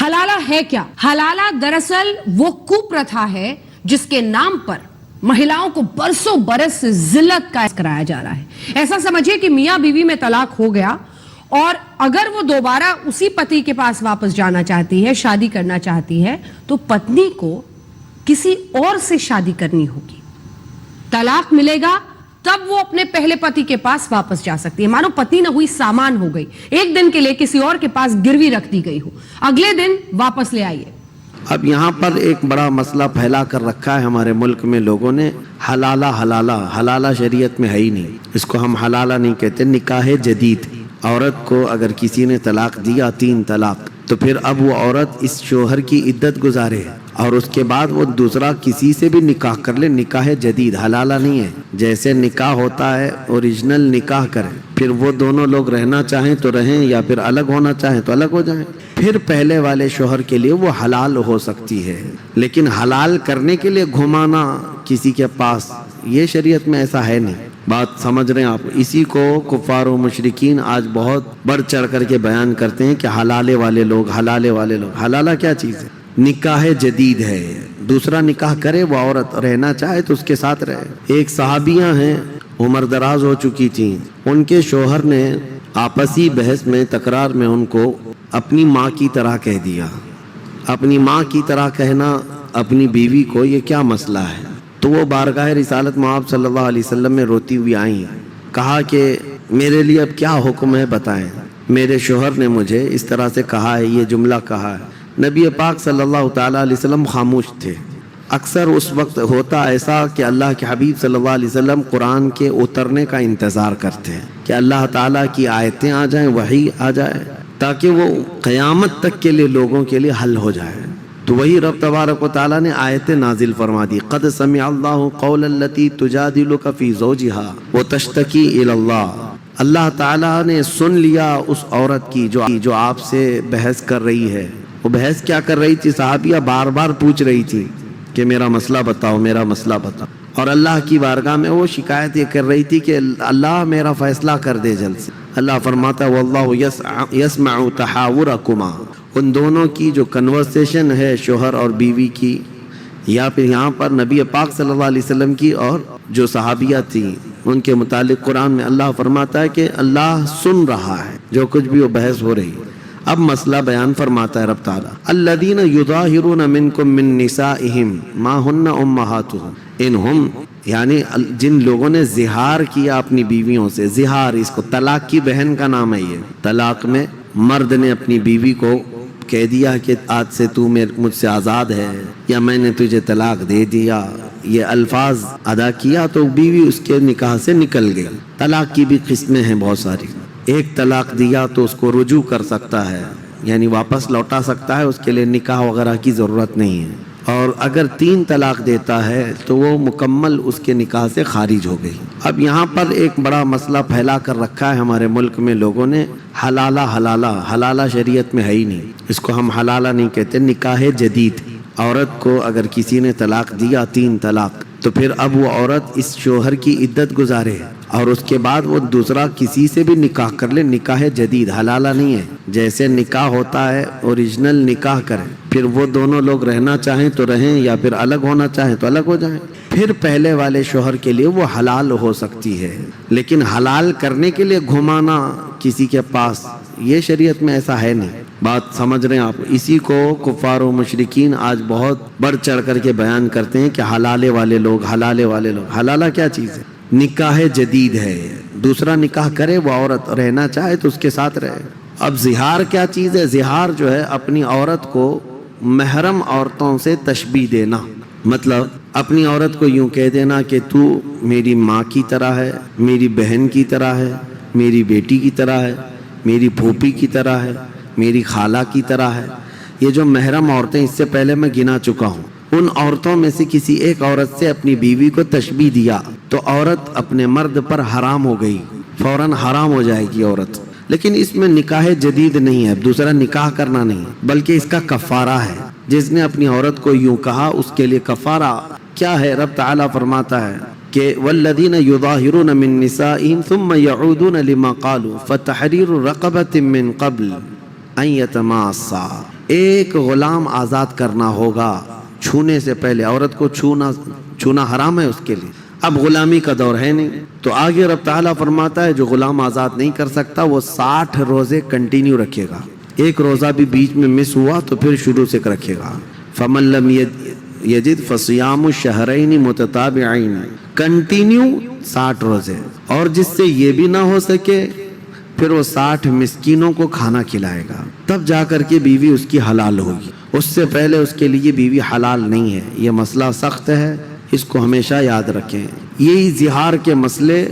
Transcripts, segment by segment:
حلالہ ہے کیا؟ حلالہ دراصل وہ کپرتھا ہے جس کے نام پر مہیلاؤں کو برسوں برس سے ذلت کا کرایا جا رہا ہے۔ ایسا سمجھے کہ میاں بیوی میں طلاق ہو گیا اور اگر وہ دوبارہ اسی پتی کے پاس واپس جانا چاہتی ہے، شادی کرنا چاہتی ہے، تو پتنی کو کسی اور سے شادی کرنی ہوگی، طلاق ملے گا تب وہ اپنے پہلے پتی کے پاس واپس جا سکتی ہے۔ مانو پتنی نہ ہوئی، سامان ہو گئی، ایک دن کے لیے کسی اور کے پاس گروی رکھ دی گئی ہو، اگلے دن واپس لے آئیے۔ اب یہاں پر ایک بڑا مسئلہ پھیلا کر رکھا ہے ہمارے ملک میں لوگوں نے، حلالہ شریعت میں ہے ہی نہیں، اس کو ہم حلالہ نہیں کہتے، نکاح جدید۔ عورت کو اگر کسی نے طلاق دیا 3 طلاق، تو پھر اب وہ عورت اس شوہر کی عدت گزارے اور اس کے بعد وہ دوسرا کسی سے بھی نکاح کر لے، نکاح جدید، حلالہ نہیں ہے۔ جیسے نکاح ہوتا ہے اوریجنل نکاح کریں، پھر وہ دونوں لوگ رہنا چاہیں تو رہیں یا پھر الگ ہونا چاہیں تو الگ ہو جائیں، پھر پہلے والے شوہر کے لیے وہ حلال ہو سکتی ہے۔ لیکن حلال کرنے کے لیے گھمانا کسی کے پاس، یہ شریعت میں ایسا ہے نہیں۔ بات سمجھ رہے ہیں آپ؟ اسی کو کفار و مشرکین آج بہت بڑھ چڑھ کر کے بیان کرتے ہیں کہ حلالے والے لوگ۔ حلالہ کیا چیز ہے؟ نکاح جدید ہے، دوسرا نکاح کرے، وہ عورت رہنا چاہے تو اس کے ساتھ رہے۔ ایک صحابیاں ہیں، عمر دراز ہو چکی تھیں، ان کے شوہر نے آپسی بحث میں، تکرار میں ان کو اپنی ماں کی طرح کہہ دیا۔ اپنی ماں کی طرح کہنا اپنی بیوی کو، یہ کیا مسئلہ ہے؟ تو وہ بارگاہ رسالت مآب صلی اللہ علیہ وسلم میں روتی ہوئی آئیں، کہا کہ میرے لیے اب کیا حکم ہے بتائیں، میرے شوہر نے مجھے اس طرح سے کہا ہے، یہ جملہ کہا ہے۔ نبی پاک صلی اللہ تعالیٰ علیہ وسلم خاموش تھے۔ اکثر اس وقت ہوتا ایسا کہ اللہ کے حبیب صلی اللہ علیہ وسلم قرآن کے اترنے کا انتظار کرتے ہیں کہ اللہ تعالیٰ کی آیتیں آ جائیں، وحی آ جائے، تاکہ وہ قیامت تک کے لیے لوگوں کے لیے حل ہو جائے۔ تو وہی رب تبارک و تعالیٰ نے آیتیں نازل فرما دی، قد سمع اللہ قول التی تجادلک فی زوجہا وتشتکی الی اللہ۔ اللہ تعالیٰ نے سن لیا اس عورت کی جو آپ سے بحث کر رہی ہے۔ وہ بحث کیا کر رہی تھی؟ صحابیہ بار بار پوچھ رہی تھی کہ میرا مسئلہ بتاؤ، میرا مسئلہ بتاؤ، اور اللہ کی بارگاہ میں وہ شکایت یہ کر رہی تھی کہ اللہ میرا فیصلہ کر دے جلد سے۔ اللہ فرماتا واللہ یسمع تحاورکما، ان دونوں کی جو کنورسیشن ہے شوہر اور بیوی کی، یا پھر یہاں پر نبی پاک صلی اللہ علیہ وسلم کی اور جو صحابیہ تھیں ان کے متعلق قرآن میں اللہ فرماتا ہے کہ اللہ سن رہا ہے جو کچھ بھی وہ بحث ہو رہی ہے۔ اب مسئلہ بیان فرماتا ہے رب تعالیٰ، الذین یظاہرون منکم من نسائہم ما ہن امہاتہم، انہم یعنی جن لوگوں نے زہار کیا اپنی بیویوں سے، زہار اس کو طلاق کی بہن کا نام ہے۔ یہ طلاق میں مرد نے اپنی بیوی کو کہہ دیا کہ آج سے تو مجھ سے آزاد ہے، یا میں نے تجھے طلاق دے دیا، یہ الفاظ ادا کیا تو بیوی اس کے نکاح سے نکل گئی۔ طلاق کی بھی قسمیں ہیں بہت ساری، ایک طلاق دیا تو اس کو رجوع کر سکتا ہے، یعنی واپس لوٹا سکتا ہے، اس کے لیے نکاح وغیرہ کی ضرورت نہیں ہے، اور اگر 3 طلاق دیتا ہے تو وہ مکمل اس کے نکاح سے خارج ہو گئی۔ اب یہاں پر ایک بڑا مسئلہ پھیلا کر رکھا ہے ہمارے ملک میں لوگوں نے، حلالہ شریعت میں ہے ہی نہیں، اس کو ہم حلالہ نہیں کہتے، نکاح جدید۔ عورت کو اگر کسی نے طلاق دیا 3 طلاق، تو پھر اب وہ عورت اس شوہر کی عدت گزارے اور اس کے بعد وہ دوسرا کسی سے بھی نکاح کر لے، نکاح جدید، حلالہ نہیں ہے۔ جیسے نکاح ہوتا ہے اوریجنل نکاح کریں، پھر وہ دونوں لوگ رہنا چاہیں تو رہیں یا پھر الگ ہونا چاہیں تو الگ ہو جائیں، پھر پہلے والے شوہر کے لیے وہ حلال ہو سکتی ہے۔ لیکن حلال کرنے کے لیے گھمانا کسی کے پاس، یہ شریعت میں ایسا ہے نہیں۔ بات سمجھ رہے ہیں آپ؟ اسی کو کفار و مشرکین آج بہت بڑھ چڑھ کر کے بیان کرتے ہیں کہ حلالے والے لوگ۔ حلالہ کیا چیز ہے؟ نکاح جدید ہے، دوسرا نکاح کرے، وہ عورت رہنا چاہے تو اس کے ساتھ رہے۔ اب زہار کیا چیز ہے؟ زہار جو ہے اپنی عورت کو محرم عورتوں سے تشبیہ دینا، مطلب اپنی عورت کو یوں کہہ دینا کہ تو میری ماں کی طرح ہے، میری بہن کی طرح ہے، میری بیٹی کی طرح ہے، میری پھوپھی کی طرح ہے، میری خالہ کی طرح ہے۔ یہ جو محرم عورتیں اس سے پہلے میں گنا چکا ہوں، ان عورتوں میں سے کسی ایک عورت سے اپنی بیوی کو تشبیہ دیا تو عورت اپنے مرد پر حرام ہو گئی، فوراً حرام ہو جائے گی عورت۔ لیکن اس میں نکاح جدید نہیں ہے، دوسرا نکاح کرنا نہیں، بلکہ اس کا کفارہ ہے۔ جس نے اپنی عورت کو یوں کہا اس کے لیے کفارہ کیا ہے؟ رب تعالیٰ فرماتا ہے کہ والذین یظاہرون من نسائہم ثم یعودون لما قالوا فتحریر رقبۃ من قبل ان یتماسا، ایک غلام آزاد کرنا ہوگا چھونے سے پہلے. عورت کو چھونا حرام ہے اس کے لیے. اب غلامی کا دور ہے نہیں, تو آگے رب تعالیٰ فرماتا ہے جو غلام آزاد نہیں کر سکتا وہ 60 روزے کنٹینیو رکھے گا. ایک روزہ بھی بیچ میں مس ہوا تو پھر شروع سے رکھے گا. فمن لم یجد فصیام الشہرین متتابعین, کنٹینیو 60 روزے. اور جس سے یہ بھی نہ ہو سکے پھر وہ 60 مسکینوں کو کھانا کھلائے گا, تب جا کر کے بیوی اس کی حلال ہوگی. اس سے پہلے اس کے لیے بیوی حلال نہیں ہے. یہ مسئلہ سخت ہے, اس کو ہمیشہ یاد رکھیں. یہی زہار کے مسئلے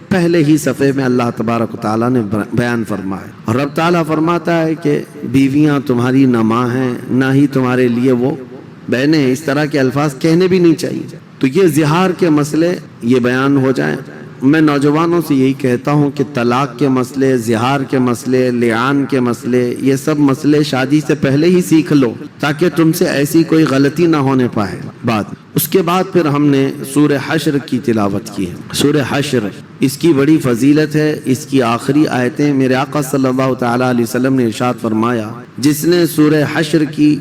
پہلے ہی صفحے میں اللہ تبارک و تعالیٰ نے بیان فرمائے. اور رب تعالیٰ فرماتا ہے کہ بیویاں تمہاری نہ ماں ہیں نہ ہی تمہارے لیے وہ بہنیں. اس طرح کے الفاظ کہنے بھی نہیں چاہیے. تو یہ زہار کے مسئلے یہ بیان ہو جائیں. میں نوجوانوں سے یہی کہتا ہوں کہ طلاق کے مسئلے, زہار کے مسئلے, لعان کے مسئلے, یہ سب مسئلے شادی سے پہلے ہی سیکھ لو تاکہ تم سے ایسی کوئی غلطی نہ ہونے پائے. اس کے بعد پھر ہم نے سورہ حشر کی تلاوت کی ہے. سورہ حشر اس کی بڑی فضیلت ہے. اس کی آخری آیتیں میرے آقا صلی اللہ تعالیٰ علیہ وسلم نے ارشاد فرمایا, جس نے سورہ حشر کی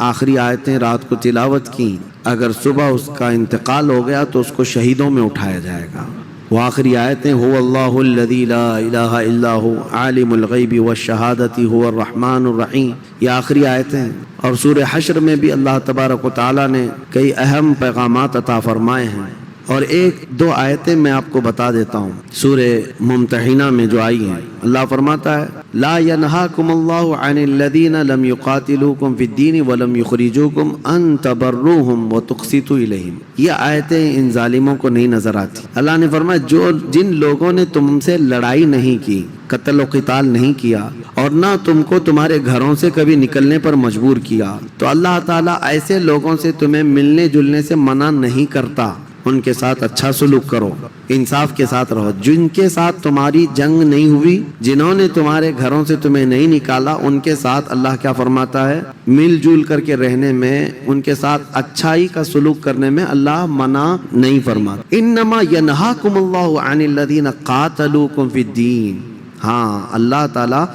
آخری آیتیں رات کو تلاوت کی, اگر صبح اس کا انتقال ہو گیا تو اس کو شہیدوں میں اٹھایا جائے گا. وہ آخری آیتیں هو اللہ الذی لا الہ الا هو عالم الغیب والشہادۃ هو الرحمن الرحیم, یہ آخری آیتیں. اور سورہ حشر میں بھی اللہ تبارک و تعالیٰ نے کئی اہم پیغامات عطا فرمائے ہیں. اور ایک دو آیتیں میں آپ کو بتا دیتا ہوں. سورہ ممتحنہ میں جو آئی ہیں, اللہ فرماتا ہے لا ینہاکم اللہ عن الذین لم یقاتلوکم فی الدین ولم یخرجوکم ان تبروہم وتقسطوا الیہم. یہ آیتیں ان ظالموں کو نہیں نظر آتی. اللہ نے فرمایا جن لوگوں نے تم سے لڑائی نہیں کی, قتل و قتال نہیں کیا, اور نہ تم کو تمہارے گھروں سے کبھی نکلنے پر مجبور کیا, تو اللہ تعالیٰ ایسے لوگوں سے تمہیں ملنے جلنے سے منع نہیں کرتا. ان کے ساتھ اچھا سلوک کرو, انصاف کے ساتھ رہو. جن کے ساتھ تمہاری جنگ نہیں ہوئی, جنہوں نے تمہارے گھروں سے تمہیں نہیں نکالا, ان کے ساتھ اللہ کیا فرماتا ہے, مل جل کر کے رہنے میں, ان کے ساتھ اچھائی کا سلوک کرنے میں اللہ منع نہیں فرماتا. انما ینہاکم اللہ عن الذین قاتلوکم فی الدین. ہاں, اللہ تعالیٰ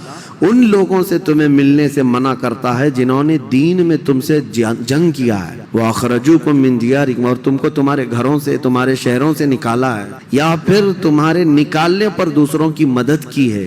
ان لوگوں سے تمہیں ملنے سے منع کرتا ہے جنہوں نے دین میں تم سے جنگ کیا ہے. وَأَخْرَجُوكُم مِّن دِيَارِكُمْ, اور تم کو تمہارے گھروں سے, تمہارے شہروں سے نکالا ہے, یا پھر تمہارے نکالنے پر دوسروں کی مدد کی ہے.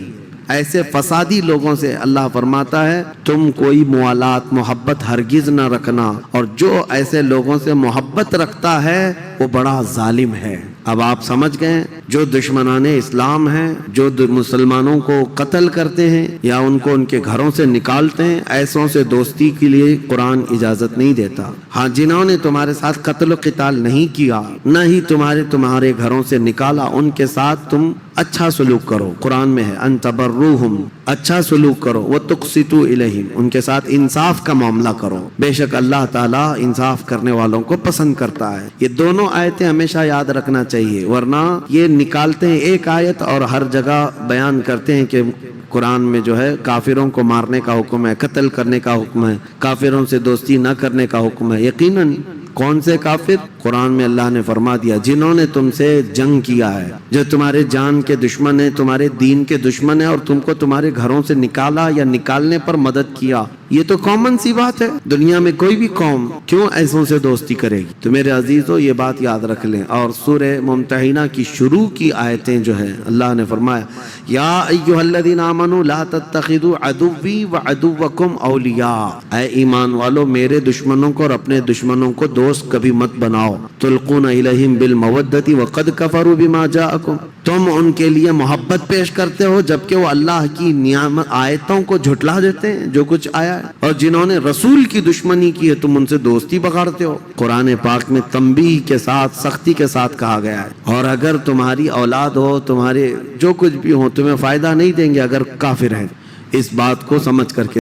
ایسے فسادی لوگوں سے اللہ فرماتا ہے تم کوئی موالات, محبت ہرگز نہ رکھنا, اور جو ایسے لوگوں سے محبت رکھتا ہے وہ بڑا ظالم ہے. اب آپ سمجھ گئے, جو دشمنان اسلام ہیں, جو مسلمانوں کو قتل کرتے ہیں یا ان کو ان کے گھروں سے نکالتے ہیں, ایسوں سے دوستی کے لیے قرآن اجازت نہیں دیتا. ہاں, جنہوں نے تمہارے ساتھ قتل و قتال نہیں کیا, نہ ہی تمہارے گھروں سے نکالا, ان کے ساتھ تم اچھا سلوک کرو. قرآن میں ہے ان تبروہم, اچھا سلوک کرو. وتقسطوا الیہم, ان کے ساتھ انصاف کا معاملہ کرو. بے شک اللہ تعالیٰ انصاف کرنے والوں کو پسند کرتا ہے. یہ دونوں آیتیں ہمیشہ یاد رکھنا چاہیے, ورنہ یہ نکالتے ہیں ایک آیت اور ہر جگہ بیان کرتے ہیں کہ قرآن میں جو ہے کافروں کو مارنے کا حکم ہے, قتل کرنے کا حکم ہے, کافروں سے دوستی نہ کرنے کا حکم ہے. یقیناً کون سے کافر؟ قرآن میں اللہ نے فرما دیا جنہوں نے تم سے جنگ کیا ہے, جو تمہارے جان کے دشمن ہیں, تمہارے دین کے دشمن ہیں, اور تم کو تمہارے گھروں سے نکالا یا نکالنے پر مدد کیا. یہ تو کامن سی بات ہے, دنیا میں کوئی بھی قوم کیوں ایسوں سے دوستی کرے گی؟ تو میرے عزیزو یہ بات یاد رکھ لیں. اور سورہ ممتحنہ کی شروع کی آیتیں جو ہیں, اللہ نے فرمایا یا ایھا الذین آمنوا لا تتخذوا عدوی وعدوکم اولیاء, اے ایمان والو میرے دشمنوں کو اور اپنے دشمنوں کو دوست کبھی مت بناؤ. تلقون الیہم بالمودۃ وقد کفروا بما جاءکم, تم ان کے لیے محبت پیش کرتے ہو جبکہ وہ اللہ کی نعمت آیتوں کو جھٹلا دیتے ہیں جو کچھ آیا ہے. اور جنہوں نے رسول کی دشمنی کی ہے تم ان سے دوستی بگاڑتے ہو. قرآن پاک میں تنبیہ کے ساتھ, سختی کے ساتھ کہا گیا ہے. اور اگر تمہاری اولاد ہو, تمہارے جو کچھ بھی ہو, تمہیں فائدہ نہیں دیں گے اگر کافر ہیں. اس بات کو سمجھ کر کے